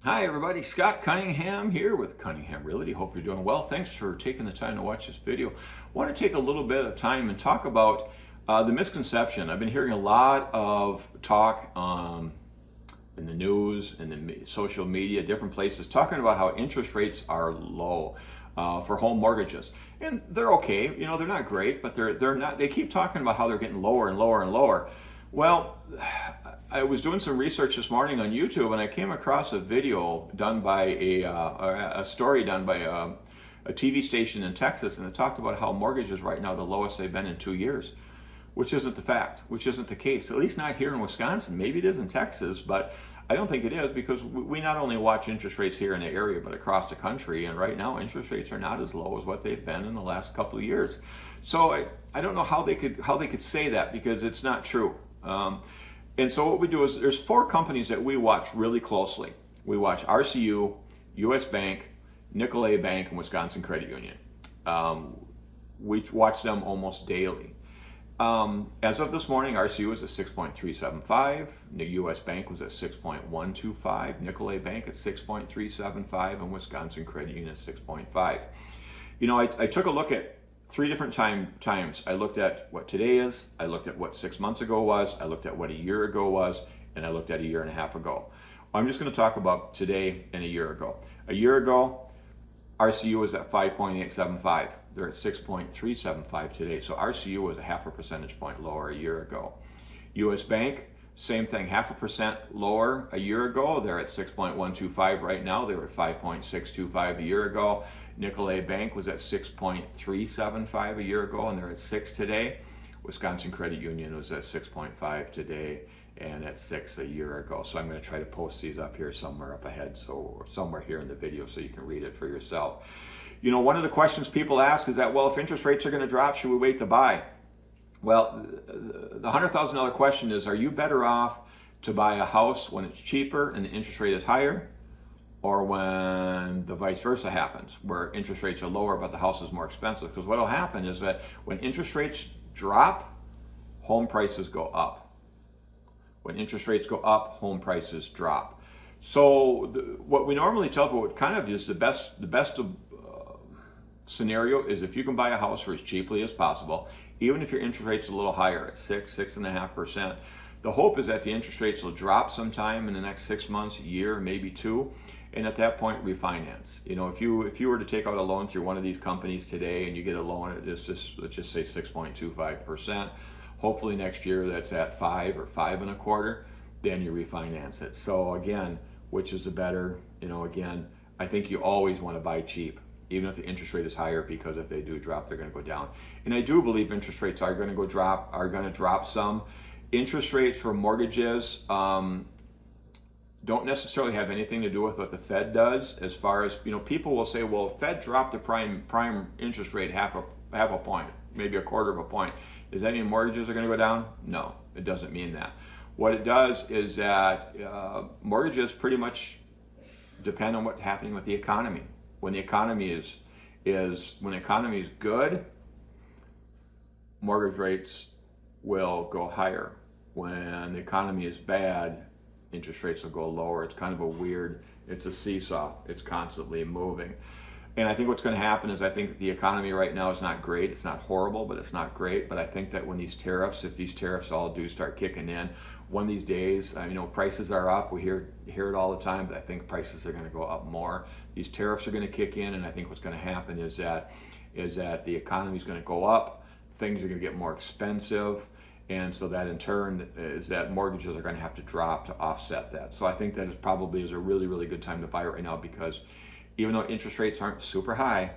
Hi everybody, Scott Cunningham here with Cunningham Realty. Hope you're doing well. Thanks for taking the time to watch this video. I want to take a little bit of time and talk about the misconception. I've been hearing a lot of talk in the news, in the social media, different places, talking about how interest rates are low for home mortgages. And they're okay, you know, they're not great, but they're not, they keep talking about how they're getting lower and lower and lower. Well, I was doing some research this morning on YouTube and I came across a video done by a story done by a TV station in Texas, and it talked about how mortgages right now are the lowest they've been in 2 years, which isn't the fact, which isn't the case, at least not here in Wisconsin. Maybe it is in Texas, but I don't think it is, because we not only watch interest rates here in the area, but across the country, and right now interest rates are not as low as what they've been in the last couple of years. So I don't know how they could say that, because it's not true. And so what we do is there's 4 companies that we watch really closely. We watch RCU, US Bank, Nicolet Bank, and Wisconsin Credit Union. We watch them almost daily. As of this morning, RCU is at 6.375, the US Bank was at 6.125, Nicolet Bank at 6.375, and Wisconsin Credit Union at 6.5. You know, I took a look at 3 different times. I looked at what today is, I looked at what 6 months ago was, I looked at what a year ago was, and I looked at a year and a half ago. I'm just going to talk about today and a year ago. A year ago, RCU was at 5.875. They're at 6.375 today. So RCU was a half a percentage point lower a year ago. US Bank, same thing, half a percent lower a year ago. They're at 6.125 right now. They were at 5.625 a year ago. Nicolet Bank was at 6.375 a year ago, and they're at 6 today. Wisconsin Credit Union was at 6.5 today and at 6 a year ago. So I'm going to try to post these up here somewhere up ahead, or somewhere here in the video, so you can read it for yourself. You know, one of the questions people ask is that, well, if interest rates are going to drop, should we wait to buy? Well, the $100,000 question is, are you better off to buy a house when it's cheaper and the interest rate is higher, or when the vice versa happens, where interest rates are lower but the house is more expensive? Because what will happen is that when interest rates drop, home prices go up. When interest rates go up, home prices drop. So what we normally tell people, what kind of is the best scenario is if you can buy a house for as cheaply as possible, even if your interest rate's a little higher at 6.5%. The hope is that the interest rates will drop sometime in the next 6 months, a year, maybe 2, and at that point refinance. You know, if you were to take out a loan through one of these companies today and you get a loan at let's just say 6.25%, hopefully next year that's at 5 or 5.25, then you refinance it. So again, which is the better? You know, again, I think you always want to buy cheap, even if the interest rate is higher, because if they do drop, they're going to go down. And I do believe interest rates are going to drop some. Interest rates for mortgages don't necessarily have anything to do with what the Fed does. As far as, you know, people will say, well, Fed dropped the prime interest rate half a point, maybe a quarter of a point. Does that mean mortgages are going to go down? No, it doesn't mean that. What it does is that mortgages pretty much depend on what's happening with the economy. When the economy is good, mortgage rates will go higher. When the economy is bad, interest rates will go lower. It's kind of a weird, it's a seesaw. It's constantly moving. And I think what's going to happen is, I think the economy right now is not great. It's not horrible, but it's not great. But I think that when these tariffs, if these tariffs all do start kicking in, one of these days, you know, prices are up. We hear it all the time, but I think prices are going to go up more. These tariffs are going to kick in, and I think what's going to happen is that the economy is going to go up. Things are going to get more expensive. And so that in turn is that mortgages are going to have to drop to offset that. So I think that is a really, really good time to buy right now, because even though interest rates aren't super high,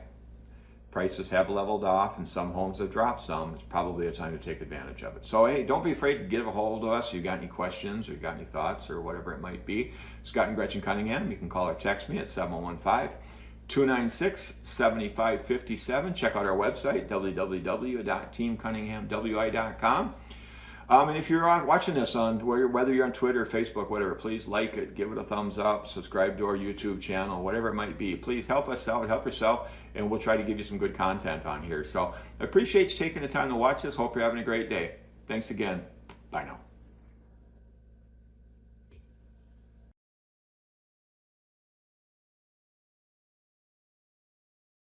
prices have leveled off and some homes have dropped some. It's probably a time to take advantage of it. So hey, don't be afraid to give a hold of us. If you got any questions or you got any thoughts or whatever it might be. Scott and Gretchen Cunningham, you can call or text me at 715-296-7557. Check out our website, www.teamcunninghamwi.com. And if you're watching this on, whether you're on Twitter, Facebook, whatever, please like it, give it a thumbs up, subscribe to our YouTube channel, whatever it might be. Please help us out, help yourself, and we'll try to give you some good content on here. So I appreciate you taking the time to watch this. Hope you're having a great day. Thanks again. Bye now.